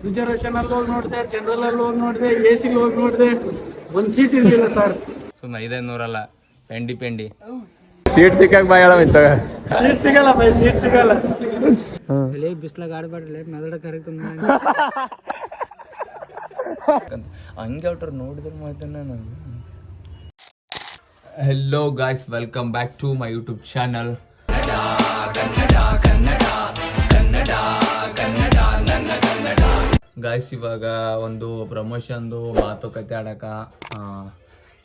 Reservation ಅಲ್ಲಿ ಹೋಗಿ ನೋಡಿದೆ, ಜನರಲ್ ಅಲ್ಲಿ ಹೋಗಿ ನೋಡಿದೆ, AC ಹೋಗಿ ನೋಡಿದೆ, ಒಂದ್ ಸೀಟ್ ಇರ್ಲಿಲ್ಲ ಸರ್. ಸುಮ್ಮನೆ 500 ಪೆಂಡಿ ಸೀಟ್ ಸಿಕ್ಕಾಗ ಬಾಯ್ ಸೀಟ್ ಸಿಗಲ್ಲ ಬೈ, ಸೀಟ್ ಸಿಗಲ್ಲ. ಬಿಸ್ಲಾಗ ಆಡ್ಬೇಡ್ರಿ ಮೆದಡ ಕರೆಕ್ಟ್ ಹಂಗೆ ಅವ್ರ ನೋಡಿದ್ರೆ ಮಾತನ್ನ ನಾನು. Hello guys, welcome back to my YouTube channel. Guys, ಇವಾಗ ಒಂದು ಪ್ರಮೋಷನ್ದು ಮಾತುಕತೆ ಆಡಕ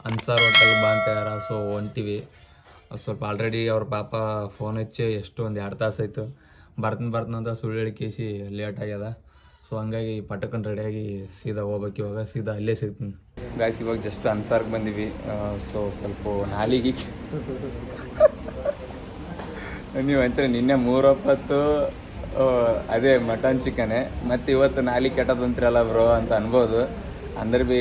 ಅನ್ಸಾರ್ ಹೋಟೆಲ್ ಬಾ ಅಂತ ಯಾರ, ಸೊ ಹೊಂಟಿವಿ. ಸ್ವಲ್ಪ ಆಲ್ರೆಡಿ ಅವ್ರ ಪಾಪ ಫೋನ್ ಹಚ್ಚಿ ಎಷ್ಟು ಒಂದು 2 ತಾಸು ಆಯಿತು. ಬರ್ತಂತ ಸುಳ್ಳು ಹೇಳಿಕೇಸಿ ಲೇಟ್ ಆಗ್ಯದ. ಸೊ ಹಂಗಾಗಿ ಪಟಕನ್ ರೆಡಿಯಾಗಿ ಸೀದಾ ಹೋಗ್ಬೇಕು. ಇವಾಗ ಸೀದಾ ಅಲ್ಲೇ ಸಿಗ್ತೀನಿ ಗಾಯ್ಸ್. ಇವಾಗ ಜಸ್ಟ್ ಅನ್ಸಾರ್ಗೆ ಬಂದೀವಿ. ಸೊ ಸ್ವಲ್ಪ ನಾಲಿಗೆ ನೀವು ಅಂತೀರಿ ನಿನ್ನೆ 3 ಒಪ್ಪತ್ತು ಅದೇ ಮಟನ್ ಚಿಕನೇ, ಮತ್ತು ಇವತ್ತು ನಾಲಿಗೆ ಕೆಟ್ಟದಂತಿರಲ್ಲ ಬ್ರೋ ಅಂತ ಅನ್ಬೋದು. ಅಂದ್ರೆ ಭೀ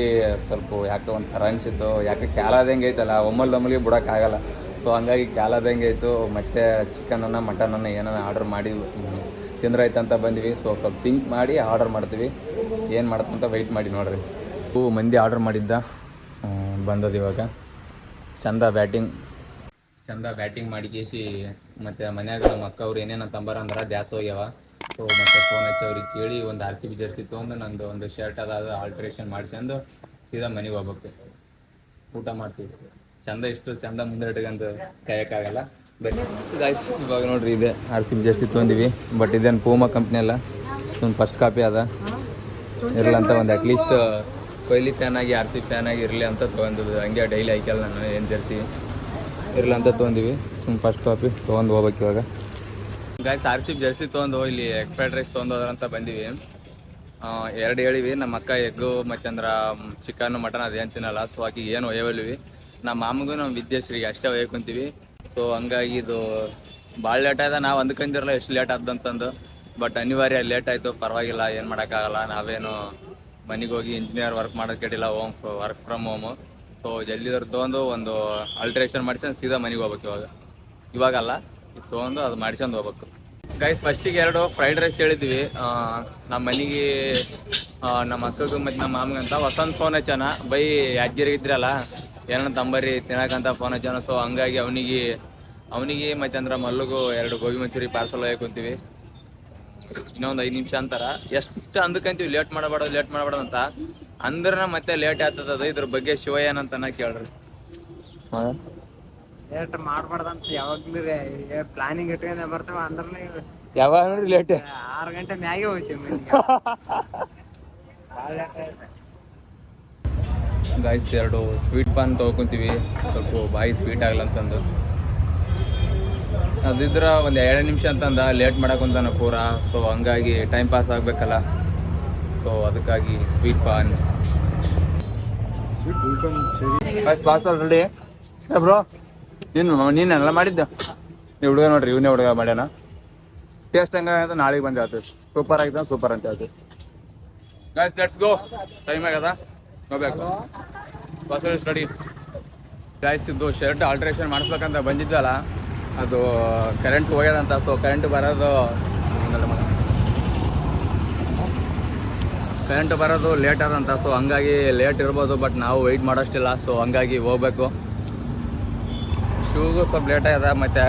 ಸ್ವಲ್ಪ ಯಾಕೆ ಒಂಥರ ಅನಿಸಿತ್ತು. ಯಾಕೆ ಕ್ಯಾಲಾದಂಗೆ ಐತಲ್ಲ, ಒಮ್ಮಲ್ಗೆ ಬಿಡೋಕ್ಕಾಗಲ್ಲ. ಸೊ ಹಂಗಾಗಿ ಕ್ಯಾಲಾದಂಗೆ ಆಯಿತು. ಮತ್ತು ಚಿಕನನ್ನು ಮಟನನ್ನು ಏನನ್ನ ಆರ್ಡ್ರ್ ಮಾಡಿ ತಿಂದ್ರಾಯ್ತು ಬಂದ್ವಿ. ಸೊ ಸ್ವಲ್ಪ ಥಿಂಕ್ ಮಾಡಿ ಆರ್ಡರ್ ಮಾಡ್ತೀವಿ. ಏನು ಮಾಡ್ತಂತ ವೆಯ್ಟ್ ಮಾಡಿ ನೋಡ್ರಿ. ಮಂದಿ ಆರ್ಡ್ರ್ ಮಾಡಿದ್ದ ಬಂದದ್ದು ಇವಾಗ. ಚಂದ ಬ್ಯಾಟಿಂಗ್ ಮಾಡಿಕೇಸಿ ಮತ್ತು ಮನ್ಯಾಗ ನಮ್ಮ ಅಕ್ಕ ಅವ್ರು ಏನೇನು ತಂಬಾರ ಅಂದ್ರೆ ದ್ಯಾಸ ಹೋಗ್ಯಾವ. ಸೊ ಮತ್ತೆ ಫೋನ್ ಹಚ್ಚಿ ಅವ್ರಿಗೆ ಕೇಳಿ ಒಂದು RCB ಜರ್ಸಿ ತೊಗೊಂಡು ನಂದು ಒಂದು ಶರ್ಟ್ ಅದಾದ ಆಲ್ಟ್ರೇಷನ್ ಮಾಡಿಸ್ಕೊಂಡು ಸೀದಾ ಮನೆಗೆ ಹೋಗ್ಬೇಕು. ಊಟ ಮಾಡ್ತೀವಿ. ಇಷ್ಟು ಚಂದ ಮುಂದೆ ಇಟ್ಕಂತ ಕಾಯಕ್ಕಾಗಲ್ಲ. ಬನ್ನಿ ಗಾಯ್ಸ್, ಇವಾಗ ನೋಡ್ರಿ ಇದೆ RCB ಜರ್ಸಿ ತೊಗೊಂಡಿವಿ. ಬಟ್ ಇದೇನು ಪೂಮಾ ಕಂಪ್ನಿ ಅಲ್ಲ, ಒಂದು ಫಸ್ಟ್ ಕಾಪಿ ಅದ. ಇರಲಂತ ಒಂದು ಅಟ್ಲೀಸ್ಟ್ ಕೊಹ್ಲಿ ಫ್ಯಾನ್ ಆಗಿ RCB ಫ್ಯಾನ್ ಆಗಿ ಇರಲಿ ಅಂತ ತೊಗೊಂಡಿದ್ದು. ಹಂಗೆ ಡೈಲಿ ಹಾಕ್ಯಲ್ಲ ನಾನು ಏನು ಜರ್ಸಿ ಇರಲ್ಲ ಅಂತ ತೊಗೊಂಡಿವಿ. ಫಸ್ಟ್ ಕಾಪಿ ತೊಗೊಂಡು ಹೋಗ್ಬೇಕು ಇವಾಗ. ಗಾಯ್ಸ್, RCB ಜರ್ಸಿ ತೊಗೊಂಡು ಇಲ್ಲಿ ಎಗ್ ಫ್ರೈಡ್ ರೈಸ್ ತೊಗೊಂಡು ಹೋದ್ರಂತ ಬಂದೀವಿ. 2 ಹೇಳಿವಿ. ನಮ್ಮ ಅಕ್ಕ ಎಗ್ಗು ಮತ್ತಂದ್ರೆ ಚಿಕನ್ನು ಮಟನ್ ಅದೇನು ತಿನ್ನಲ್ಲ. ಸೊ ಆಗಿ ಏನು ಒಯ್ಯವಲ್ವಿ. ನಮ್ಮ ಮಾಮಗೂ ನಮ್ಮ ವಿದ್ಯಾಶ್ರೀಗೆ ಅಷ್ಟೇ ಒಯ್ಯಕೊಂತೀವಿ. ಸೊ ಹಂಗಾಗಿ ಇದು ಭಾಳ ಲೇಟ್ ಆಯ್ತು. ನಾವು ಅಂದ್ಕೊಂಡಿರಲ್ಲ ಎಷ್ಟು ಲೇಟ್ ಆದಂತಂದು. ಬಟ್ ಅನಿವಾರ್ಯ ಲೇಟ್ ಆಯಿತು. ಪರವಾಗಿಲ್ಲ, ಏನು ಮಾಡೋಕ್ಕಾಗಲ್ಲ. ನಾವೇನು ಮನೆಗೆ ಹೋಗಿ ಇಂಜಿನಿಯರ್ ವರ್ಕ್ ಮಾಡೋದು ಕೆಟ್ಟಿಲ್ಲ, ವರ್ಕ್ ಫ್ರಮ್ ಹೋಮು. ಸೊ ಜಲ್ದಿದವ್ರು ತೊಗೊಂಡು ಒಂದು ಆಲ್ಟ್ರೇಷನ್ ಮಾಡಿಸ್ಕೊಂಡು ಸೀದಾ ಮನೆಗೆ ಹೋಗ್ಬೇಕು. ಇವಾಗಲ್ಲ, ಇದು ತೊಗೊಂಡು ಅದು ಮಾಡಿಸ್ಕೊಂಡು ಹೋಗ್ಬೇಕು. ಗೈಸ್, ಫಸ್ಟಿಗೆ 2 ಫ್ರೈಡ್ ರೈಸ್ ಹೇಳಿದ್ವಿ. ನಮ್ಮ ಮನೆಗೆ ನಮ್ಮ ಅಕ್ಕಗೂ ಮತ್ತು ನಮ್ಮ ಮಾಮಗಂತ ಹೊಸೊಂದು ಫೋನ್ ಹಚ್ಚಾನ. ಬೈ ಯಾದಗಿರಿ ಇದ್ರಲ್ಲ, ಏನೋ ತಂಬರಿ ತಿನ್ನಕಂತ ಫೋನ್ ಹಚ್ಚಾನ. ಸೊ ಹಂಗಾಗಿ ಅವನಿಗೆ ಮತ್ತು ಅಂದ್ರೆ ಮಲ್ಲಿಗೂ 2 ಗೋಬಿ ಮಂಚೂರಿ ಪಾರ್ಸಲ್ ಹೋಗ್ಕೊಂತೀವಿ. ಇನ್ನೊಂದು 5 ನಿಮಿಷ ಅಂತಾರ. ಎಷ್ಟು ಅಂದ್ಕಂತೀವಿ ಲೇಟ್ ಮಾಡಬೇಡ ಅಂತ ಅಂದ್ರೆ ಮತ್ತೆ ಲೇಟ್ ಆಗ್ತದ. ಇದ್ರ ಬಗ್ಗೆ ಶಿವ ಏನಂತ ಕೇಳ್ರಿ. ಲೇಟ್ ಮಾಡ್ಬಾರ್ದಂತ ಯಾವಾಗ್ಲೂ ಪ್ಲಾನಿಂಗ್ ಇಟ್ಕೊಂಡೆ ಬರ್ತಾವ. ಅಂದ್ರೆ ಯಾವಾಗ ನೋಡ್ರಿ ಲೇಟ್ 6 ಗಂಟೆ ಮ್ಯಾಗೆ ಹೋಗ್ತೀವಿ. ಗಾಯ್ಸ್, 2 ಸ್ವೀಟ್ ಪಾನ್ ತೊಗೊತೀವಿ. ಸ್ವಲ್ಪ ಬಾಯಿ ಸ್ವೀಟ್ ಆಗಲ್ಲ ಅಂತಂದು. ಅದಿದ್ರೆ ಒಂದು 2 ನಿಮಿಷ ಅಂತಂದ ಲೇಟ್ ಮಾಡಕ್ಕಂತಾನ ಪೂರ. ಸೊ ಹಂಗಾಗಿ ಟೈಮ್ ಪಾಸ್ ಆಗಬೇಕಲ್ಲ. ಸೊ ಅದಕ್ಕಾಗಿ sweet paan pass already bro. ನೀನೆಲ್ಲ ಮಾಡಿದ್ದೆ. ಈ ಹುಡುಗ ನೋಡ್ರಿ, ಇವನೇ ಹುಡುಗ ಮಾಡ್ಯಾನ. ಟೇಸ್ಟ್ ಹಂಗಾಗಂತ ನಾಳೆಗೆ ಬಂದು ಹೇಳ್ತೀವಿ. ಸೂಪರ್ ಆಗಿದ್ದ ಸೂಪರ್ ಅಂತ ಹೇಳ್ತೀವಿ. Guys, let's go. ಟೈಮ್ ಆಗದ, ಹೋಗ್ಬೇಕು. ಬಸ್ ಸ್ಟಡಿ ಗಾಯ್ಸ್, ಇದು ಶರ್ಟ್ ಆಲ್ಟ್ರೇಷನ್ ಮಾಡಿಸ್ಬೇಕಂತ ಬಂದಿದ್ದಲ್ಲ, ಅದು ಕರೆಂಟ್ ಹೋಗ್ಯದಂತ. ಸೊ ಕರೆಂಟ್ ಬರೋದು ಲೇಟ್ ಆದಂತ. ಸೊ ಹಂಗಾಗಿ ಲೇಟ್ ಇರ್ಬೋದು, ಬಟ್ ನಾವು ವೆಯ್ಟ್ ಮಾಡೋಷ್ಟಿಲ್ಲ. ಸೊ ಹಂಗಾಗಿ ಹೋಗ್ಬೇಕು. ಶೂಗೂ ಸ್ವಲ್ಪ ಲೇಟ್ ಆಗ್ಯದ. ಮತ್ತು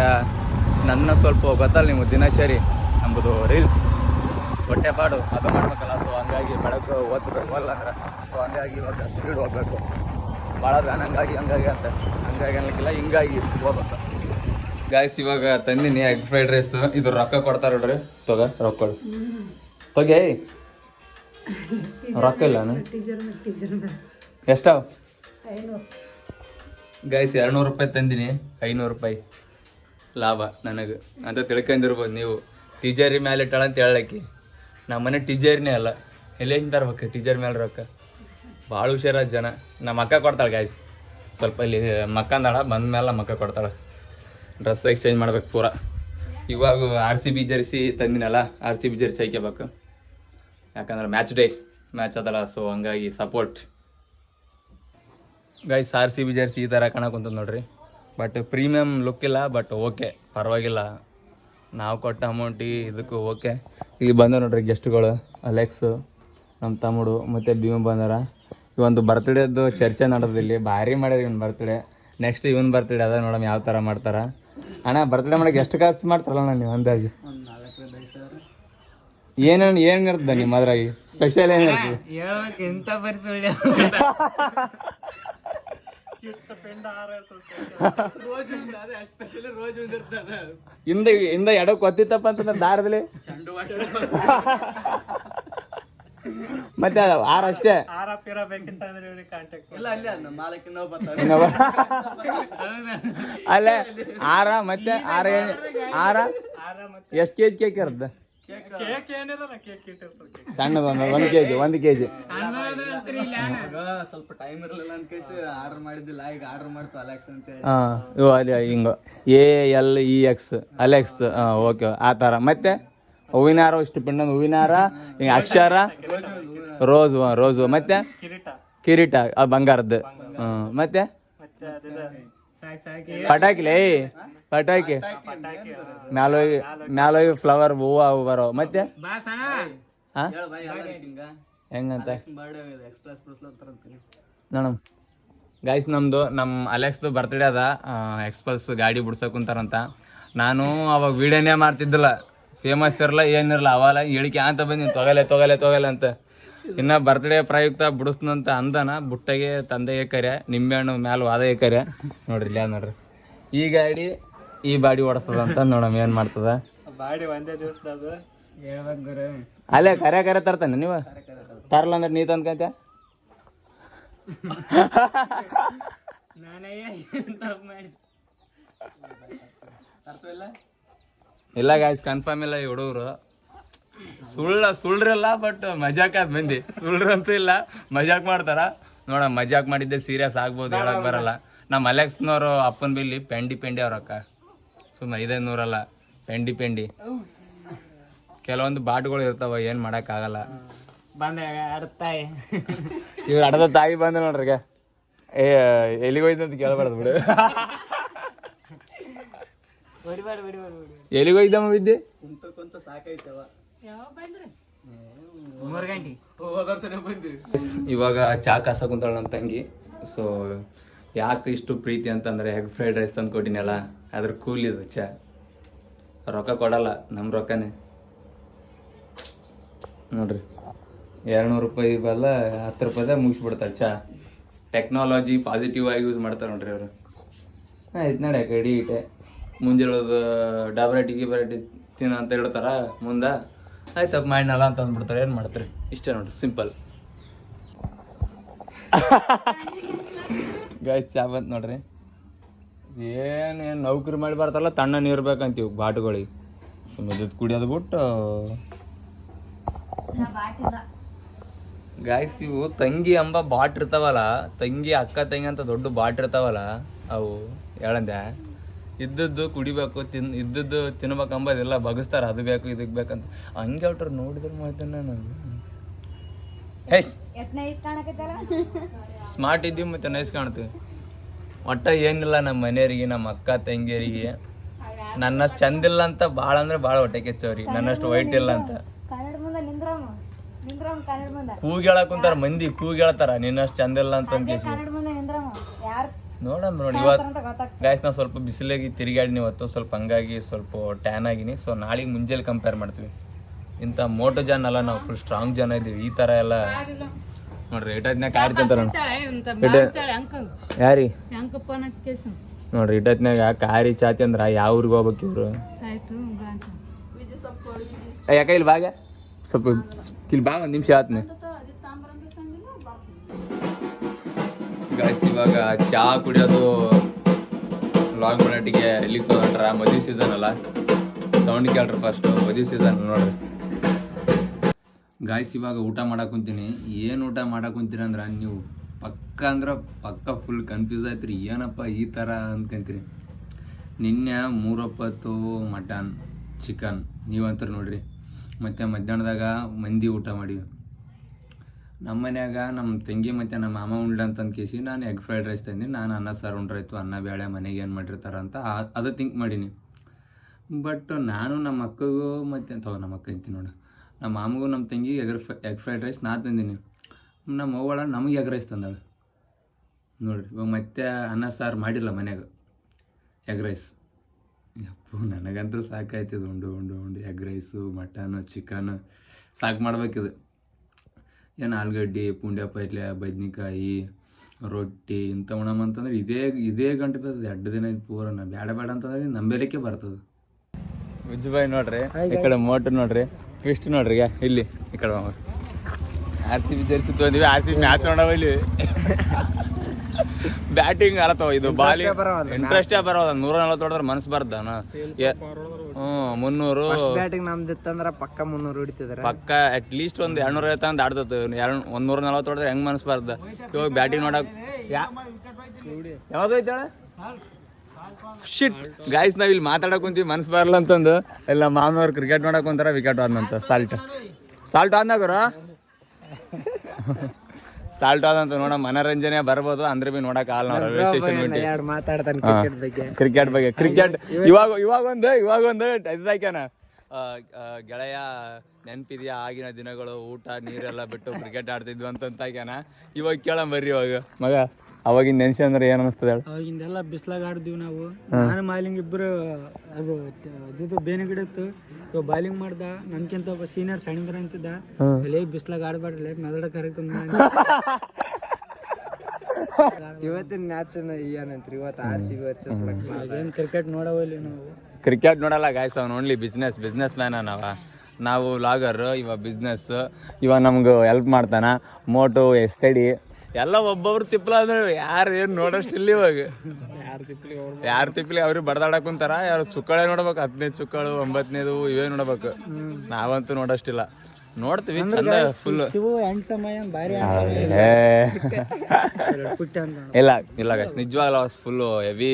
ನನ್ನ ಸ್ವಲ್ಪ ಗೊತ್ತಲ್ಲ ನೀವು, ದಿನಚರಿ ನಮ್ಮದು ರೀಲ್ಸ್ ಹೊಟ್ಟೆ ಪಾಡು ಅದು ಮಾಡ್ಬೇಕಲ್ಲ. ಸೊ ಹಂಗಾಗಿ ಬೆಳಕು ಓದ್ಬೇಕು ಅಂದ್ರೆ. ಸೊ ಹಂಗಾಗಿ ಇವಾಗ ಸ್ಪೀಡ್ ಹೋಗ್ಬೇಕು. ಭಾಳ ಹಂಗಾಗಿ ಅನ್ಲಿಕ್ಕಿಲ್ಲ, ಹಿಂಗಾಗಿ ಹೋಗ್ಬೇಕು. ಗಾಯ್ಸ್, ಇವಾಗ ತಂದಿನಿ ಎಗ್ ಫ್ರೈಡ್ ರೈಸ್. ಇದು ರೊಕ್ಕ ಕೊಡ್ತಾರೆ ನೋಡ್ರಿ. ರೊಕ್ಕ ಕೊಡು. ಹೋಗಿ ರೊಕ್ಕ ಇಲ್ಲ ಎಷ್ಟಾವ ಗಾಯ್ಸ್? 200 ರೂಪಾಯಿ ತಂದಿನಿ. 500 ರೂಪಾಯಿ ಲಾಭ ನನಗೆ ಅಂತ ತಿಳ್ಕೊಂಡಿರ್ಬೋದು ನೀವು. ಟೀಚರಿ ಮೇಲೆ ಇಟ್ಟಾಳಂತ ಹೇಳಕ್ಕೆ. ನಮ್ಮ ಮನೆ ಟೀಚರ್ನೇ ಅಲ್ಲ, ಎಲ್ಲಿ ತರ್ಬೇಕು ಟೀಚರ್ ಮೇಲೆ ರೊಕ್ಕ. ಭಾಳ ಹುಷಾರಾದ ಜನ. ನಮ್ಮ ಅಕ್ಕ ಕೊಡ್ತಾಳೆ ಗಾಯ್ಸ್. ಸ್ವಲ್ಪ ಇಲ್ಲಿ ಮಕ್ಕಂದಾಳ, ಬಂದ ಮೇಲೆ ಮಕ್ಕ ಕೊಡ್ತಾಳೆ. ಡ್ರೆಸ್ ಎಕ್ಸ್ಚೇಂಜ್ ಮಾಡ್ಬೇಕು ಪೂರ. ಇವಾಗ RCB ಜರ್ಸಿ ತಂದಿನಲ್ಲ, RCB ಜರ್ಸಿ ಹಾಕ್ಯಬೇಕು. ಯಾಕಂದ್ರೆ ಮ್ಯಾಚ್ ಅದಲ್ಲ. ಸೊ ಹಂಗಾಗಿ ಸಪೋರ್ಟ್. ಗೈಸ್, RCB ಜರ್ಸಿ ಈ ಥರ ಕಾಣಕ್ಕಂತಂದು ನೋಡ್ರಿ. ಬಟ್ ಪ್ರೀಮಿಯಮ್ ಲುಕ್ ಇಲ್ಲ, ಬಟ್ ಓಕೆ ಪರವಾಗಿಲ್ಲ. ನಾವು ಕೊಟ್ಟ ಅಮೌಂಟಿಗೆ ಇದಕ್ಕೂ ಓಕೆ. ಈಗ ಬಂದ ನೋಡ್ರಿ ಗೆಸ್ಟ್ಗಳು, ಅಲೆಕ್ಸು, ನಮ್ಮ ತಮ್ಮಡು ಮತ್ತು ಭೀಮ ಬಂದಾರ. ಇವೊಂದು ಬರ್ತ್ಡೇದು ಚರ್ಚೆ ನಡೆದಿಲ್ಲ ಇಲ್ಲಿ, ಭಾರಿ ಮಾಡ್ಯಾರ ಇವನ್ ಬರ್ತ್ಡೇ. ನೆಕ್ಸ್ಟ್ ಇವನ್ ಬರ್ತ್ಡೇ ಅದ, ನೋಡಮ್ ಯಾವ ಥರ ಮಾಡ್ತಾರ. ಅಣ್ಣ ಬರ್ತ್ಡೇ ಮಾಡಕ್ಕೆ ಎಷ್ಟು ಖರ್ಚು ಮಾಡ್ತಾರಲ್ಲ ನೀವು ಅಂದಾಜು? ಏನೇನು ಇರ್ತದೆ ನಿಮ್ಮ ಅದ್ರಾಗಿ ಸ್ಪೆಷಲ್ ಏನಿರ್ತದೆ? ಎಂತ ಪರಿಸ್ಥಿತಿ ಇಂದ ಎಡಕ್ಕೆ ಒತ್ತಿತ್ತಪ್ಪ ಅಂತಂದ್ರೆ ದಾರದಲ್ಲಿ ಮತ್ತೆ ಆರ ಅಷ್ಟೇ. ಅಲ್ಲೇ ಆರ ಮತ್ತೆ ಆರ ಎಷ್ಟು ಕೆಜಿ ಕೇಕ್ ಇರುತ್ತೆ? ಸಣ್ಣದ ಒಂದು ಕೆಜಿ ಸ್ವಲ್ಪ ಟೈಮ್ ಇರಲಿಲ್ಲ ಅಂತ ಕೇಳಿ ಆರ್ಡರ್ ಮಾಡಿದ್ದಿಲ್ಲ. ಈಗ ಆರ್ಡರ್ ಮಾಡ್ತು ಅಲೆಕ್ಸ್ ಅಂತ ಹೇಳಿ. ಇವು ಅದೇ ಹಿಂಗ ALEX ಅಲೆಕ್ಸ್. ಓಕೆ ಆ ಥರ. ಮತ್ತೆ ಹೂವಿನಾರ, ಇಷ್ಟು ಪಿಂಡ ಹೂವಿನಾರ, ಹಿಂಗ ಅಕ್ಷರ, ರೋಸು ಮತ್ತೆ ಕಿರೀಟ ಅದು ಬಂಗಾರದ್ದು. ಮತ್ತೆ ಪಟಾಕಿಲೇ ಪಟಾಕಿ ಮ್ಯಾಲೋಗಿ ಫ್ಲವರ್ ಹೂವು ಅವು ಬರೋ. ಮತ್ತೆ ಹೆಂಗಂತ ನೋಡಮ್ ಗೈಸ್, ನಮ್ಮ ಅಲೆಕ್ಸ್ದು ಬರ್ತ್ಡೇ ಅದ. ಎಕ್ಸ್ಪಲ್ಸ್ ಗಾಡಿ ಬಿಡ್ಸಕ್ ಕುಂತಾರಂತ. ನಾನು ಅವಾಗ ವಿಡಿಯೋನೇ ಮಾಡ್ತಿದ್ದಿಲ್ಲ, ಫೇಮಸ್ ಇರಲ್ಲ ಏನಿರಲ್ಲ. ಅವಾಗ ಹೇಳಿಕೆ ಅಂತ ಬಂದಿನಿ, ತೊಗಲೆ ಅಂತ. ಇನ್ನು ಬರ್ತ್ಡೇ ಪ್ರಯುಕ್ತ ಬಿಡಿಸ್ನಂತ ಅಂದನ. ಬುಟ್ಟಗೆ ತಂದೆಗೆ ಕರೆ, ನಿಂಬೆಹಣ್ಣು ಮ್ಯಾಲ ವಾದಗೆ ಕರೆ. ನೋಡ್ರಿ ಇಲ್ಲ ನೋಡ್ರಿ, ಈ ಗಾಡಿ ಈ ಬಾಡಿ ಓಡಿಸ್ತದಂತ. ನೋಡಮ್ ಏನ್ ಮಾಡ್ತದ. ಬಾಡಿ ಒಂದೇ ದಿವಸದ ಅಲ್ಲೇ ಕರೆ ತರ್ತಾನೆ. ನೀವು ತರಲ್ಲ ಅಂದ್ರೆ ನೀ ತಂದ್ಕಂತ. ಇಲ್ಲ ಗಾಯ್ಸ್, ಕನ್ಫರ್ಮ್ ಇಲ್ಲ ಈ ಹುಡುಗರು. ಸುಳ್ರಲ್ಲ, ಬಟ್ ಮಜಾಕ್ ಆದ್ ಮಂದಿ. ಸುಳ್ರಂತೂ ಇಲ್ಲ, ಮಜಾಕ್ ಮಾಡ್ತಾರ. ನೋಡ ಮಜಾಕ್ ಮಾಡಿದ್ದೆ ಸೀರಿಯಸ್ ಆಗ್ಬೋದು, ಹೇಳಕ್ ಬರಲ್ಲ. ನಮ್ಮ ಅಲೆಕ್ಸ್ನವರು ಅಪ್ಪನ ಬಿಲ್ಲಿ ಪೆಂಡಿ ಅವ್ರಕ್ಕ ಸುಮ್ಮನೆ 500 ಅಲ್ಲ, ಪೆಂಡಿ. ಕೆಲವೊಂದು ಬಾಟ್ಗಳು ಇರ್ತಾವ, ಏನ್ ಮಾಡಕ್ ಆಗಲ್ಲ. ಇವ್ರ ಅಡದ ತಾಯಿ ಬಂದ ನೋಡ್ರಿ. ಎಲ್ಲಿಗೆ ಹೋಯ್ತಂತ ಕೇಳಬಾರ್ದು ಬಿಡು. ಎಲ್ಲಿಗೆ ಹೋಯ್ತಮ್ಮ ವಿದ್ಯೆ? ಸಾಕೈತವ. ಇವಾಗ ಚಾ ಕಾಸ ಕುಂತಾಳ ನಮ್ಮ ತಂಗಿ. ಸೊ ಯಾಕೆ ಇಷ್ಟು ಪ್ರೀತಿ ಅಂತಂದ್ರೆ, ಎಗ್ ಫ್ರೈಡ್ ರೈಸ್ ತಂದು ಕೊಟ್ಟಿನಲ್ಲ, ಅದ್ರ ಕೂಲಿದು ಚಾ. ರೊಕ್ಕ ಕೊಡಲ್ಲ, ನಮ್ಮ ರೊಕ್ಕನೇ. ನೋಡ್ರಿ 200 ರೂಪಾಯಿ ಬಲ್ಲ 10 ರೂಪಾಯಿದಾಗ ಮುಗಿಸ್ಬಿಡ್ತಾರೆ ಚಾ. ಟೆಕ್ನಾಲಜಿ ಪಾಸಿಟಿವ್ ಆಗಿ ಯೂಸ್ ಮಾಡ್ತಾರೆ ನೋಡ್ರಿ ಅವರು. ಆಯ್ತು ನಡೆ ಕಡಿ ಇಟ್ಟೆ. ಮುಂಜಾನೆದು ಡಬರಟಿ ತಿನ್ನ ಅಂತ ಹೇಳ್ತಾರ ಮುಂದೆ. ಆಯ್ತಪ್ಪ ಮಾಡಿನಲ್ಲ ಅಂತ ಅಂದ್ಬಿಡ್ತಾರೆ. ಏನು ಮಾಡ್ತಾರೆ, ಇಷ್ಟೇ ನೋಡ್ರಿ, ಸಿಂಪಲ್. ಗಾಯ್ಸ್ ಚಾ ಬಂತು ನೋಡ್ರಿ. ಏನು ನೌಕರಿ ಮಾಡಿ ಬರ್ತಾರಲ್ಲ, ತಣ್ಣ ನೀರು ಬೇಕಂತೀವಿ ಬಾಟುಗಳಿಗೆ. ಸುಮ್ಮನೆ ಕುಡಿಯೋದು ಬಿಟ್ಟು ಗಾಯ್ಸ್, ಇವು ತಂಗಿ ಎಂಬ ಬಾಟ್ ಇರ್ತಾವಲ್ಲ, ತಂಗಿ ಅಕ್ಕ ತಂಗಿ ಅಂತ ದೊಡ್ಡ ಬಾಟ್ ಇರ್ತಾವಲ್ಲ, ಅವು ಹೇಳಂದೆ ಇದ್ದದ್ದು ಕುಡಿಬೇಕು, ಇದ್ದದ್ದು ತಿನ್ಬೇಕಂಬೋದಿಲ್ಲ, ಬಗಸ್ತಾರ. ಅದು ಬೇಕು ಇದಕ್ಕೆ ಬೇಕಂತ ಹಂಗೆ ಹೇಳ್ತಾರ. ನೋಡಿದ್ರೆ ಮಾಡ್ತೇನೆ ನಾನು. ಹೇ ಸ್ಮಾರ್ಟ್ ಇದ್ದೀವಿ ಮತ್ತೆ ನೈಸ್ ಕಾಣ್ತೀವಿ. ಒಟ್ಟ ಏನಿಲ್ಲ, ನಮ್ಮ ಮನೆಯವರಿಗೆ, ನಮ್ಮ ಅಕ್ಕ ತಂಗಿಯರಿಗೆ ನನ್ನಷ್ಟು ಚಂದಿಲ್ಲ ಅಂತ ಭಾಳ ಅಂದ್ರೆ ಭಾಳ ಹೊಟ್ಟೆ ಕೆಚ್ಚವ್ರಿಗೆ. ನನ್ನಷ್ಟು ವೈಟ್ ಇಲ್ಲ ಅಂತ ಕೂಗೇಳಕ್ ಕುಂತಾರ ಮಂದಿ. ಕೂಗೇಳ್ತಾರ ನಿನ್ನಷ್ಟು ಚಂದಿಲ್ಲ ಅಂತ ನೋಡಮ್ ನೋಡಿ. ಇವತ್ತು ಗಾಯ್ಸ್ ನಾವು ಸ್ವಲ್ಪ ಬಿಸಿಲಾಗಿ ತಿರುಗಾಡಿನಿ ಇವತ್ತು, ಸ್ವಲ್ಪ ಹಂಗಾಗಿ ಸ್ವಲ್ಪ ಟ್ಯಾನ್ ಆಗಿನಿ. ಸೊ ನಾಳೆಗೆ ಮುಂಜಾನೆ ಕಂಪೇರ್ ಮಾಡ್ತೀವಿ. ಇಂಥ ಮೋಟೋ ಜನ ಅಲ್ಲ ನಾವು, ಫುಲ್ ಸ್ಟ್ರಾಂಗ್ ಜನ ಇದೀವಿ. ಈ ಥರ ಎಲ್ಲ ನೋಡ್ರಿ ಇಟ್ಟದ್ನಾಗ ಕಾರಿ ತಿಂತಾರ ಯಾರಿ ನೋಡ್ರಿ. ಇಟ್ಟದ್ನಾಗ ಕಾರಿ ಚಾತಿ ಅಂದ್ರ ಯಾವ ಊರಿಗೆ ಹೋಗ್ಬೇಕು ಇವ್ರು? ಯಾಕ ಇಲ್ಲಿ ಬಾಗ ಸ್ವಲ್ಪ ಇಲ್ಲಿ ಬಾ, 1 ನಿಮಿಷ ಆತ್ನೆ. ಗಾಯ್ಸ್ ಇವಾಗ ಚಹಾ ಕುಡಿಯೋದು ಲಾಗ್ ಮಾಡೋಟಿಗೆ ಎಲ್ಲಿಗೆ ತೊಗೊಂಡ್ರ? ಮದುವೆ ಸೀಸನ್ ಅಲ್ಲ, ಸೌಂಡ್ ಕೇಳ್ರಿ ಫಸ್ಟ್. ಮದುವೆ ಸೀಸನ್ ನೋಡ್ರಿ ಗಾಯ್ಸ್. ಇವಾಗ ಊಟ ಮಾಡಕ್ಕೆ ಕುಂತೀನಿ. ಏನು ಊಟ ಮಾಡಕ್ಕೆ ಕುಂತೀರಿ ಅಂದ್ರೆ, ನೀವು ಪಕ್ಕ ಫುಲ್ ಕನ್ಫ್ಯೂಸ್ ಆಯ್ತು. ಏನಪ್ಪ ಈ ಥರ ಅಂದ್ಕೊಂತೀರಿ. ನಿನ್ನೆ 3 ಒಪ್ಪತ್ತು ಮಟನ್ ಚಿಕನ್ ನೀವಂತಾರೆ ನೋಡ್ರಿ. ಮತ್ತು ಮಧ್ಯಾಹ್ನದಾಗ ಮಂದಿ ಊಟ ಮಾಡಿವಿ. ನಮ್ಮ ಮನ್ಯಾಗ ನಮ್ಮ ತಂಗಿ ಮತ್ತು ನಮ್ಮ ಮಾಮ ಉಂಡ್ಲ ಅಂತಂದು ಕೇಸಿ ನಾನು ಎಗ್ ಫ್ರೈಡ್ ರೈಸ್ ತಂದು, ನಾನು ಅನ್ನ ಸಾರು ಉಂಡ್ರಾಯ್ತು, ಅನ್ನ ಬೇಳೆ ಮನೆಗೆ ಏನು ಮಾಡಿರ್ತಾರ ಅಂತ ಅದು ಥಿಂಕ್ ಮಾಡೀನಿ. ಬಟ್ ನಾನು ನಮ್ಮ ಅಕ್ಕಗೂ ಮತ್ತು ನಮ್ಮ ಅಕ್ಕ ಅಂತೀನಿ ನೋಡು, ನಮ್ಮ ಮಾಮಗೂ ನಮ್ಮ ತಂಗಿಗೆ ಎಗ್ ಫ್ರೈಡ್ ರೈಸ್ ನಾ ತಂದೀನಿ. ನಮ್ಮ ಅವ್ವಳ ನಮಗೆ ಎಗ್ ರೈಸ್ ತಂದಾಳೆ ನೋಡಿರಿ. ಇವಾಗ ಮತ್ತೆ ಅನ್ನ ಸಾರು ಮಾಡಿಲ್ಲ ಮನ್ಯಾಗ, ಎಗ್ ರೈಸ್. ಯಪ್ಪು ನನಗಂತೂ ಸಾಕಾಯ್ತದೆ ಉಂಡು ಉಂಡು ಉಂಡು ಎಗ್ ರೈಸು, ಮಟನು, ಚಿಕನು ಸಾಕು ಮಾಡ್ಬೇಕಿದು. ಏನು ಆಲೂಗಡ್ಡೆ, ಪುಂಡ್ಯ ಪಲ್ಯ, ಬದ್ನಿಕಾಯಿ, ರೊಟ್ಟಿ ಇಂಥ ಉಣಮಂತಂದ್ರೆ ಇದೇ ಗಂಟೆ ಬರ್ತದೆ. 2 ದಿನ ಇದು ಪೂರ ಬೇಡ ಬೇಡ ಅಂತಂದ್ರೆ ನಂಬೇಲಿಕ್ಕೆ ಬರ್ತದೆ. ಉಜ್ಜುಬಾಯಿ ನೋಡ್ರಿ, ಈ ಕಡೆ ಮೋಟ್ರ್ ನೋಡ್ರಿ, ಟ್ವಿಸ್ಟ್ ನೋಡ್ರಿ. ಈಗ ಇಲ್ಲಿ ಈ ಕಡೆ RCB ಜರ್ಸಿ ತೊಗೊಂಡಿವಿ, RCB ಮ್ಯಾಚ್ ನೋಡವ ಇಲ್ಲಿ. ಬ್ಯಾಟಿಂಗ್ ಅಲತ್ತವ, ಇದು ಬಾಲಿಂಗ್ ಇಂಟ್ರೆಸ್ಟೇ ಬರೋದ. 140 ಹೊಡೆದ್ರೆ ಮನಸ್ಸು ಬರ್ದ. 300 ಬ್ಯಾಟಿಂಗ್ ನಮ್ದಿತ್ತಂದ್ರ ಪಕ್ಕ 300 ಹೊಡಿತಿದ್ರ. ಪಕ್ಕ ಅಟ್ಲೀಸ್ಟ್ ಒಂದು 250 ಅಂತ ಆಡ್ತದ. 140 ಹೊಡೆದ್ರೆ ಹೆಂಗ್ ಮನಸ್ಸು ಬರ್ದ. ಇವಾಗ ಬ್ಯಾಟಿಂಗ್ ನೋಡಕ್ ಯಾವ್ದು ಐತಾಳ ಶಿಟ್ ಗಾಯ್ಸ್. ನಾವ್ ಇಲ್ಲಿ ಮಾತಾಡಕ್ ಕುಂತೀವಿ, ಮನ್ಸು ಬರಲ್ಲ ಅಂತಂದು ಎಲ್ಲ ಮಾಮನವ್ರು ಕ್ರಿಕೆಟ್ ನೋಡಕ್ ಕುಂತಾರ. ವಿಕೆಟ್ ಆದ್ನಂತ ಸಾಲ್ಟ್ ಆದ್ನಾಗರ ಸಾಲ್ಟ್ ಆದಂತ ನೋಡ ಮನರಂಜನೆ ಬರ್ಬೋದು ಅಂದ್ರೆ ಬಿ ನೋಡಕ್ ಆಗಲ್ಲ. ರೈಲ್ವೆ ಸ್ಟೇಷನ್ ಮಾತಾಡ್ತಾನೆ ಕ್ರಿಕೆಟ್ ಬಗ್ಗೆ. ಕ್ರಿಕೆಟ್ ಇವಾಗ ಒಂದು ಇದಾಕ್ಯಾನ, ಗೆಳೆಯ ನೆನ್ಪಿದ್ಯಾ ಆಗಿನ ದಿನಗಳು, ಊಟ ನೀರೆಲ್ಲ ಬಿಟ್ಟು ಕ್ರಿಕೆಟ್ ಆಡ್ತಿದ್ವಿ ಅಂತಂತಾಕ್ಯಾನ. ಇವಾಗ ಕೇಳಂಬರ್ರಿ ಇವಾಗ ಮಗ, ಅವಾಗಿನ ನೆನ್ಸಿ ಅಂದ್ರೆ ಏನ್ ಅನಿಸ್ತದ ಹೇಳ? ಅವಾಗಿಂದೆಲ್ಲ ಬಿಸ್ಲಾಗ ಆಡ್ದಿವಿ ನಾವು. ನಾನು ಮಾಲಿಂಗ್ ಇಬ್ಬರು ಅದು ಇದು ಬೇನೆ ಗಿಡ ಇತ್ತು. ಇವಾಗ ಬಾಲಿಂಗ್ ಮಾಡ್ದ, ನನ್ಕಿಂತ ಒಬ್ಬ ಸೀನಿಯರ್ ಸಣ್ಣ ಅಂತಿದ್ದ. ಅಲ್ಲೇ ಬಿಸ್ಲಾಗ ಆಡ್ಬಾರ್ಲಿ, ಮೆದಡ ಕರೆಕ್ಟ್. ಇವತ್ತಿನ ಮ್ಯಾಚ್ ಏನಂತ್ರಿ, ಇವತ್ತು RCB ಏನ್ ಕ್ರಿಕೆಟ್ ನೋಡವಲ್ಲಿ ನಾವು. ಕ್ರಿಕೆಟ್ ನೋಡಲ್ಲ ಗಾಯ್ಸ್, ಅವ್ನು ಓನ್ಲಿ ಬಿಸ್ನೆಸ್ ಮ್ಯಾನ. ನಾವು ಲಾಗರ್, ಇವ ಬಿಸ್ನೆಸ್. ಇವ ನಮ್ಗೆ ಹೆಲ್ಪ್ ಮಾಡ್ತಾನ. ಮೋಟು ಸ್ಟಡಿ ಎಲ್ಲ ಒಬ್ಬೊಬ್ರು ತಿಪ್ಪಲ ಅಂದ್ರೆ ಯಾರು ಏನು ನೋಡೋಷ್ಟಿಲ್ಲ ಇವಾಗ. ಯಾರು ತಿಪ್ಪಲಿ ಅವ್ರಿಗೆ ಬಡ್ದಾಡಕ್ ಕುಂತಾರ. ಯಾರು ಚುಕ್ಕಳೆ ನೋಡ್ಬೇಕು, 15 ಚುಕ್ಕಳು, 9ನೇದು ಇವೇ ನೋಡ್ಬೇಕು. ನಾವಂತೂ ನೋಡೋಷ್ಟಿಲ್ಲ. ನೋಡ್ತೀವಿ ಚಂದ ಫುಲ್. ಇಲ್ಲ ಗೈಸ್, ನಿಜವಾಗ್ಲೂ ಫುಲ್ಲು ಹೆವಿ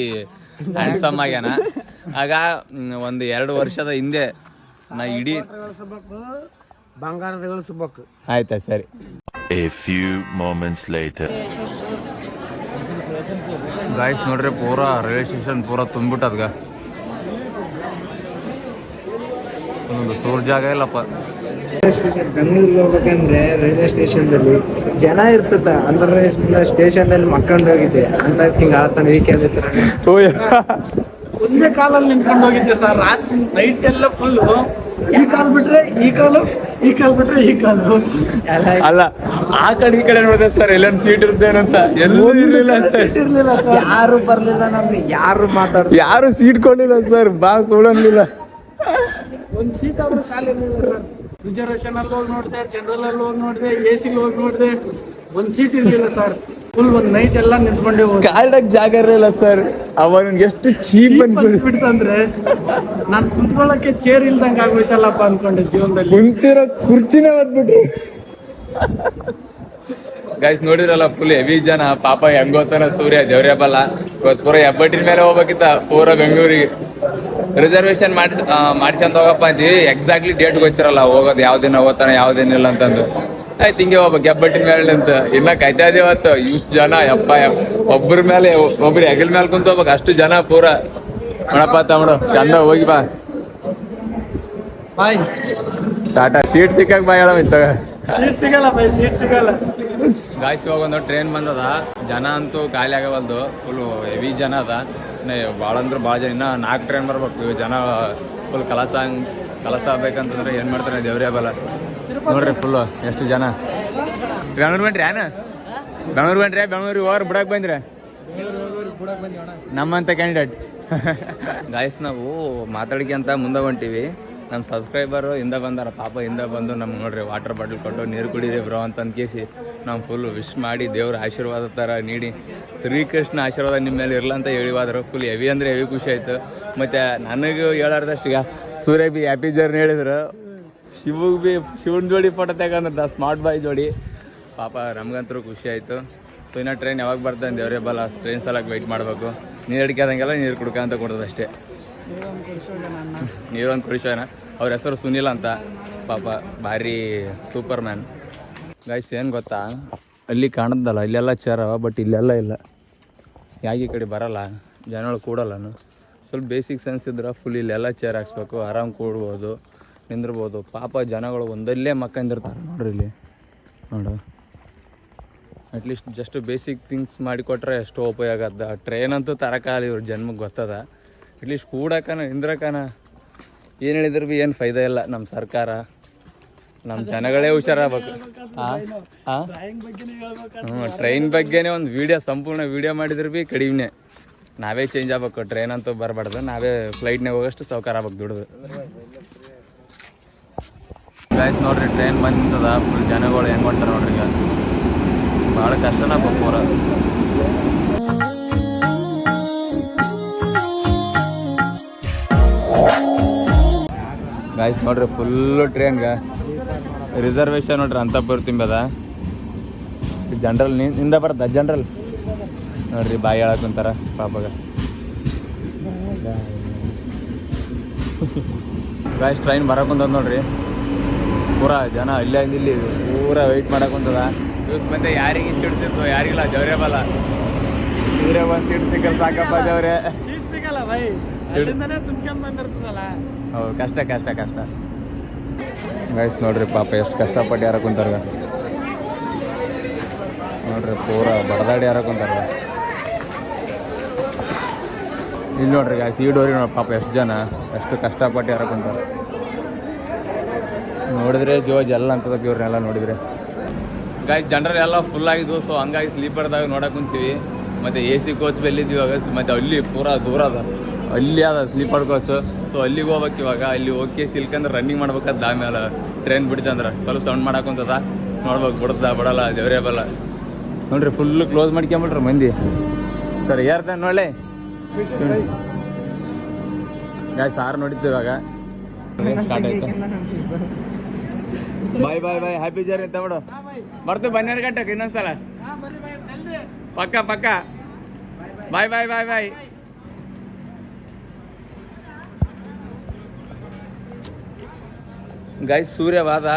ಹ್ಯಾಂಡ್ಸಮ್ ಆಗ್ಯಾನ. ಆಗ ಒಂದು 2 ವರ್ಷದ ಹಿಂದೆ ನಾ ಇಡೀ ಬಂಗಾರದ ಗಳಿಸ್ಬೇಕು. ಆಯ್ತಾ ಸರಿ. A few moments later. Guys ನೋಡ್ರಿ, ಪೂರಾ ರೈಲ್ವೆ ಸ್ಟೇಷನ್ ಪೂರಾ ತುಂಬಿಟ್ಟದ್ಗ. ಒಂದೊಂದು ಸೂರ್ ಜಾಗ ಇಲ್ಲಪ್ಪ. ಬೆಂಗಳೂರಿಗೆ ಹೋಗ್ಬೇಕಂದ್ರೆ ರೈಲ್ವೆ ಸ್ಟೇಷನ್ದಲ್ಲಿ ಜನ ಇರ್ತದ. ಅಂದ್ರೆ ಸ್ಟೇಷನ್ ಅಲ್ಲಿ ಮಕ್ಕೊಂಡು ಹೋಗಿದ್ದೆ ಅಂತ ಹಿಂಗ ಆತನ ಒಂದೇ ಕಾಲಲ್ಲಿ ನಿಂತ್ಕೊಂಡು ಹೋಗಿದ್ದೆ ಸರ್. ರಾತ್ರಿ ನೈಟ್ ಎಲ್ಲ ಫುಲ್ ಈ ಕಾಲ್ ಬಿಟ್ರೆ ಈ ಕಾಲು, ಈ ಕಾಲ್ ಬಿಟ್ರೆ ಈ ಕಾಲು. ಅಲ್ಲ, ಆ ಕಡೆ ಈ ಕಡೆ ನೋಡಿದೆ ಸರ್, ಎಲ್ಲೊಂದು ಸೀಟ್ ಇರ್ತೇನಂತ. ಎಲ್ಲೂ ಇರ್ಲಿಲ್ಲ ಸರ್, ಯಾರು ಬರ್ಲಿಲ್ಲ ನಮ್ಗೆ, ಯಾರು ಸೀಟ್ ಕೊಡ್ಲಿಲ್ಲ ಸರ್. ಬಾ ಕೊಡಂಗಿಲ್ಲ, ಒಂದ್ ಸೀಟ್ ಆದ್ರೂ ಖಾಲಿ ಇರ್ಲಿಲ್ಲ ಸರ್. ರಿಸರ್ವೇಶನ್ ಅಲ್ಲಿ ಹೋಗಿ ನೋಡಿದೆ, ಜನರಲ್ ಅಲ್ಲಿ ಹೋಗಿ ನೋಡಿದೆ, AC ಹೋಗಿ ನೋಡಿದೆ, ಒಂದ್ ಸೀಟ್ ಇರ್ಲಿಲ್ಲ ಸರ್. ಫುಲ್ ಒಂದ್ ನೈಟ್ ಎಲ್ಲ ನಿಂತ್ಕೊಂಡೆ ಕಾಲ್ಡಕ್ ಜಾಗ ಇರಲಿಲ್ಲ ಸರ್. ಅವಾಗ ಎಷ್ಟು ಚೀಪ್ ಅನ್ಸ್ಬಿಡ್ತಂದ್ರೆ ನಾನ್ ಕುಂತ್ಕೊಳ್ಳಕ್ಕೆ ಚೇರ್ ಇಲ್ದಂಗ ಆಗ್ಬಿಟ್ಟಲ್ಲಪ್ಪ ಅನ್ಕೊಂಡೆ ಜೀವನದಲ್ಲಿ. ಕುಂತಿರೋ ಕುರ್ಚಿನೇ ಬಂದ್ಬಿಟ್ರಿ ಗೈಸ್. ನೋಡಿರಲ್ಲ ಫುಲ್ ಹೆವಿ ಜನ. ಪಾಪ ಹೆಂಗೋತಾನ ಸೂರ್ಯ ದೇವ್ರ ಹಬ್ಬಲ್ಲ ಇವತ್ತು ಪೂರ ಹೆಬ್ಬಟ್ಟಿನ ಮೇಲೆ ಹೋಗ್ಬೇಕಿತ್ತ ಪೂರ ಬೆಂಗಳೂರಿಗೆ. ರಿಸರ್ವೇಶನ್ ಮಾಡ್ಸಂತ ಹೋಗಪ್ಪ ಅಂತೀವಿ. ಎಕ್ಸಾಕ್ಟ್ಲಿ ಡೇಟ್ ಗೊತ್ತಿರಲ್ಲ ಹೋಗೋದು, ಯಾವ ದಿನ ಹೋಗ್ತಾನೆ ಯಾವ ದಿನ ಇಲ್ಲ ಅಂತಂದು. ಆಯ್ತು ಹಿಂಗೆ ಹೋಗ್ಬೇಕು ಹೆಬ್ಬಟ್ಟಿನ ಮೇಲೆ ಅಂತ. ಇನ್ನ ಕಾಯ್ತಾ ಇದೀವತ್ತು. ಇಷ್ಟು ಜನ ಯಪ್ಪ ಒಬ್ಬರ ಮೇಲೆ ಒಬ್ರು ಹೆಗಲ್ ಮೇಲೆ ಕುಂತ ಹೋಗ್ಬೇಕು, ಅಷ್ಟು ಜನ ಪೂರ. ನೋಡಪ್ಪ ತಮ್ಮಡು ಚಂದ ಹೋಗಿ ಬಾ. ಬಾಯ್ ಟಾಟಾ ಸೀಟ್ ಸಿಕ್ಕಕ್ ಬಾಯ್ ಹೇಳ ಸೀಟ್ ಸಿಗಲ್ಲ ಬೈ, ಸೀಟ್ ಸಿಗಲ್ಲ. ಗಾಯ್ಸ್ ಇವಾಗ ಒಂದು ಟ್ರೈನ್ ಬಂದದ. ಜನ ಅಂತೂ ಖಾಲಿ ಆಗವಲ್ದು, ಫುಲ್ ಹೆವಿ ಜನ ಅದ. ಭಾಳ ಅಂದ್ರೆ ಭಾಳ ಜನ. ಇನ್ನ 4 ಟ್ರೈನ್ ಬರ್ಬೇಕು. ಜನ ಫುಲ್ ಕಲಸ ಆಗ್ಬೇಕಂತಂದ್ರೆ ಏನ್ ಮಾಡ್ತಾರೆ ದೇವ್ರೇ ಹಬ್ಬಲ್ಲ. ನೋಡ್ರಿ ಫುಲ್ಲು ಎಷ್ಟು ಜನ. ಬೆಂಗಳೂರು ಬಂದ್ರಿ ಬೆಂಗಳೂರಿಗೆ ಹೋಗ್ರ ಬಿಡಕ್ ಬಂದ್ರೆ ನಮ್ಮಂತ ಕ್ಯಾಂಡಿಡೇಟ್. ಗಾಯ್ಸ್ ನಾವು ಮಾತಾಡಿಕೆ ಅಂತ ಮುಂದೆ ಹೊಂಟಿವಿ. ನಮ್ಮ ಸಬ್ಸ್ಕ್ರೈಬರು ಹಿಂದೆ ಬಂದಾರ. ಪಾಪ ಹಿಂದೆ ಬಂದು ನಮ್ಗೆ ನೋಡ್ರಿ ವಾಟರ್ ಬಾಟಲ್ ಕೊಟ್ಟು ನೀರು ಕುಡೀರಿ ಬ್ರೋ ಅಂತ ಕೇಸಿ ನಾವು ಫುಲ್ ವಿಶ್ ಮಾಡಿ ದೇವ್ರ ಆಶೀರ್ವಾದ ಥರ ನೀಡಿ ಶ್ರೀಕೃಷ್ಣ ಆಶೀರ್ವಾದ ನಿಮ್ಮ ಮೇಲೆ ಇರಲ್ಲ ಅಂತ ಹೇಳಿವಾದ್ರು. ಫುಲ್ ಹೆವಿ ಅಂದರೆ ಹೆವಿ ಖುಷಿ ಆಯಿತು. ಮತ್ತು ನನಗೂ ಹೇಳಾರ್ದಷ್ಟು ಈಗ ಸೂರ್ಯ ಬಿ ಹ್ಯಾಪಿ ಜರ್ನಿ ಹೇಳಿದ್ರು. ಶಿವನ ಜೋಡಿ ಫೋಟೋ ತೆಗೊಂಡ್ರ ಸ್ಮಾರ್ಟ್ ಬಾಯ್ ಜೋಡಿ. ಪಾಪ ನಮ್ಗಂತೂ ಖುಷಿ ಆಯಿತು. ಸೊ ಇನ್ನು ಟ್ರೈನ್ ಯಾವಾಗ ಬರ್ತದೆ ದೇವ್ರೇ ಬಲ್ಲ. ಟ್ರೈನ್ ಸಲಕ್ಕೆ ವೆಯ್ಟ್ ಮಾಡಬೇಕು. ನೀರು ಅಡಿಕೆದಂಗೆಲ್ಲ ನೀರು ಕುಡ್ಕೊಂತ ಕೊಡೋದು ಅಷ್ಟೇ. ನೀರೊಂದು ಕುಡಿಸೋಣ. ಅವ್ರ ಹೆಸರು ಸುನಿಲ್ ಅಂತ. ಪಾಪ ಭಾರಿ ಸೂಪರ್ ಮ್ಯಾನ್. ಗಾಯ್ಸ್ ಏನು ಗೊತ್ತಾ, ಅಲ್ಲಿ ಕಾಣದ್ದಲ್ಲ ಇಲ್ಲೆಲ್ಲ ಚೇರ, ಬಟ್ ಇಲ್ಲೆಲ್ಲ ಇಲ್ಲ. ಯಾಕೆ ಈ ಕಡೆ ಬರಲ್ಲ ಜನಗಳು ಕೂಡಲ್ಲ. ಸ್ವಲ್ಪ ಬೇಸಿಕ್ ಸೆನ್ಸ್ ಇದ್ರೆ ಫುಲ್ ಇಲ್ಲೆಲ್ಲ ಚೇರ್ ಹಾಕ್ಸ್ಬೇಕು, ಆರಾಮ್ ಕೂಡ್ಬೋದು, ನಿಂದಿರ್ಬೋದು. ಪಾಪ ಜನಗಳು ಒಂದಲ್ಲೇ ಮಕ್ಕಂದಿರ್ತಾರೆ ನೋಡ್ರಿ ಇಲ್ಲಿ ನೋಡು. ಅಟ್ಲೀಸ್ಟ್ ಜಸ್ಟ್ ಬೇಸಿಕ್ ಥಿಂಗ್ಸ್ ಮಾಡಿಕೊಟ್ರೆ ಎಷ್ಟೋ ಉಪಯೋಗ ಅದ. ಟ್ರೈನ್ ಅಂತೂ ತರಕಾಲ ಇವ್ರ ಜನ್ಮಗೆ ಗೊತ್ತದ. ಅಟ್ಲೀಸ್ಟ್ ಕೂಡಕನ ನಿಂದ್ರಕನ ಏನು ಹೇಳಿದ್ರು ಭೀ ಏನು ಫೈದಾ ಇಲ್ಲ. ನಮ್ಮ ಸರ್ಕಾರ ನಮ್ಮ ಜನಗಳೇ ಹುಷಾರಾಗಬೇಕು. ಟ್ರೈನ್ ಬಗ್ಗೆನೇ ಒಂದು ವೀಡಿಯೋ, ಸಂಪೂರ್ಣ ವೀಡಿಯೋ ಮಾಡಿದ್ರೆ ಭೀ ಕಡಿಮೆ. ನಾವೇ ಚೇಂಜ್ ಆಗ್ಬೇಕು. ಟ್ರೈನ್ ಅಂತೂ ಬರಬಾರ್ದು, ನಾವೇ ಫ್ಲೈಟ್ನಾಗ ಹೋಗೋಷ್ಟು ಸೌಕಾರ ಆಗ್ಬೇಕು ದುಡ್ದು. ಗಾಯ್ಸ್ ನೋಡ್ರಿ, ಟ್ರೈನ್ ಬಂದು ನಿಂತದ. ಫುಲ್ ಜನಗಳು ಹೆಂಗೆ ಹೊಂಟಾರ ನೋಡ್ರಿ. ಈಗ ಭಾಳ ಕಷ್ಟನ ಪೂರ. ಗಾಯ್ಸ್ ನೋಡ್ರಿ, ಫುಲ್ಲು ಟ್ರೈನ್ಗೆ ರಿಸರ್ವೇಷನ್ ನೋಡ್ರಿ ಅಂತಪುರ ತುಂಬ್ಯದ. ಜನರಲ್ ನಿಂದ ಬರ್ತದ ಜನರಲ್ ನೋಡ್ರಿ, ಬಾಯಿ ಹೇಳಕ್ಕಂತಾರ ಪಾಪಗ. ಗಾಯ್ಸ್ ಟ್ರೈನ್ ಬರಕುಂತದ ನೋಡ್ರಿ. ಪೂರ ಜನ ಇಲ್ಲೇ ಇಲ್ಲಿ ಪೂರ ವೆಯ್ಟ್ ಮಾಡಕ್ಕಂತದ. ಯೂಸ್ ಮತ್ತೆ ಯಾರಿಗೆ ಸೀಟ್ ಸಿಗ್ತು ಯಾರಿಗಿಲ್ಲ, ಜವರೇ ಬಲ್ಲ. ಇವರೇ ಒಂದು ಸೀಟ್ ಸಿಗಲ್ಲ ಸಾಕಪ್ಪ ಜವರೇ. ಸೀಟ್ ಸಿಗಲ್ಲ ಬೈ, ಅಲ್ಲಿಂದನೇ ತುಂಬ್ಕೊಂಡ್ ಬಂದಿರ್ತದಲ್ಲ. ಹೌದು, ಕಷ್ಟ ಕಷ್ಟ ಕಷ್ಟ. ಗಾಯ್ಸ್ ನೋಡ್ರಿ ಪಾಪ ಎಷ್ಟು ಕಷ್ಟಪಟ್ಟು ಯಾರ ಕುಂತಾರ ನೋಡ್ರಿ. ಪೂರ ಬಡದಾಡಿ ಯಾರ ಕುಂತಾರ ಇಲ್ಲಿ ನೋಡ್ರಿ. ಗಾಯ್ಸ್ ಈ ಡೋರಿ ನೋಡಿ ಪಾಪ ಎಷ್ಟು ಜನ ಎಷ್ಟು ಕಷ್ಟಪಟ್ಟು ಯಾರ ಕುಂತಾರ ನೋಡಿದ್ರೆ. ಜೋಜ್ ಎಲ್ಲ ಅಂತದಕ್ಕೆ ಇವ್ರನ್ನೆಲ್ಲ ನೋಡಿದ್ರೆ. ಗಾಯ್ಸ್ ಜನರಲ್ ಎಲ್ಲ ಫುಲ್ ಆಗಿದ್ವು. ಸೊ ಹಂಗಾಗಿ ಸ್ಲೀಪರ್ದಾಗ ನೋಡಕ್ಕೆ ಕುಂತೀವಿ. ಮತ್ತು ಎ ಸಿ ಕೋಚ್ ಬೆಲ್ಲಿದ್ದೀವಿ ಇವಾಗ. ಮತ್ತು ಅಲ್ಲಿ ಪೂರ ದೂರ ಅದ, ಅಲ್ಲಿ ಅದ ಸ್ಲೀಪರ್ ಕೋಚು. ಸೊ ಅಲ್ಲಿಗೆ ಹೋಗ್ಬೇಕು ಇವಾಗ. ಅಲ್ಲಿ ಹೋಗಿ ಸಿಲ್ಕಂದ್ರೆ ರನ್ನಿಂಗ್ ಮಾಡ್ಬೇಕಾದ. ಆಮೇಲೆ ಟ್ರೈನ್ ಬಿಡ್ತಂದ್ರೆ ಸ್ವಲ್ಪ ಸೌಂಡ್ ಮಾಡಕ್ಕಂತದ. ನೋಡ್ಬೇಕು ಬಿಡ್ದ ಬಿಡಲ್ಲ, ದೇವರೇ ಬಲ್ಲ ನೋಡ್ರಿ. ಫುಲ್ಲು ಕ್ಲೋಸ್ ಮಾಡ್ಕೊಂಬಿಟ್ರಿ ಮಂದಿ. ಸರ್ ಯಾರ್ತಾನೆ ನೋಡಲಿ ಗಾಯ್ಸ್ ಸಾರು ನೋಡಿದ್ದು ಇವಾಗ ಸ್ಟಾರ್ಟ್ ಆಯ್ತು. ಬಾಯ್ ಬಾಯ್ ಬಾಯ್, ಹ್ಯಾಪಿ ಜರ್ನಿ ಅಂತ ಬಿಡು. ಬರ್ತೀವಿ 12 ಗಂಟೆಗೆ ಇನ್ನೊಂದ್ಸಲ ಪಕ್ಕ ಪಕ್ಕ. ಬಾಯ್ ಬಾಯ್ ಬಾಯ್ ಬಾಯ್. ಗಾಯ್ಸ್ ಸೂರ್ಯವಾದ.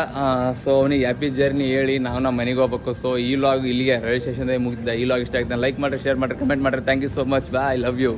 ಸೊ ಅವನಿಗೆ ಹ್ಯಾಪಿ ಜರ್ನಿ ಹೇಳಿ ನಾವು ನಮ್ಮ ಮನೆಗೆ ಹೋಗ್ಬೇಕು. ಸೊ ಈ ಲಾಗ್ ಇಲ್ಲಿಗೆ ರೈಲ್ವೆ ಸ್ಟೇಷನ್ದಾಗ ಮುಗಿದ. ಈ ಲಾಗ್ ಇಷ್ಟ ಆಯ್ತು ಲೈಕ್ ಮಾಡಿರಿ, ಶೇರ್ ಮಾಡಿರಿ, ಕಮೆಂಟ್ ಮಾಡಿರಿ. Thank you so much. Bye, I love you.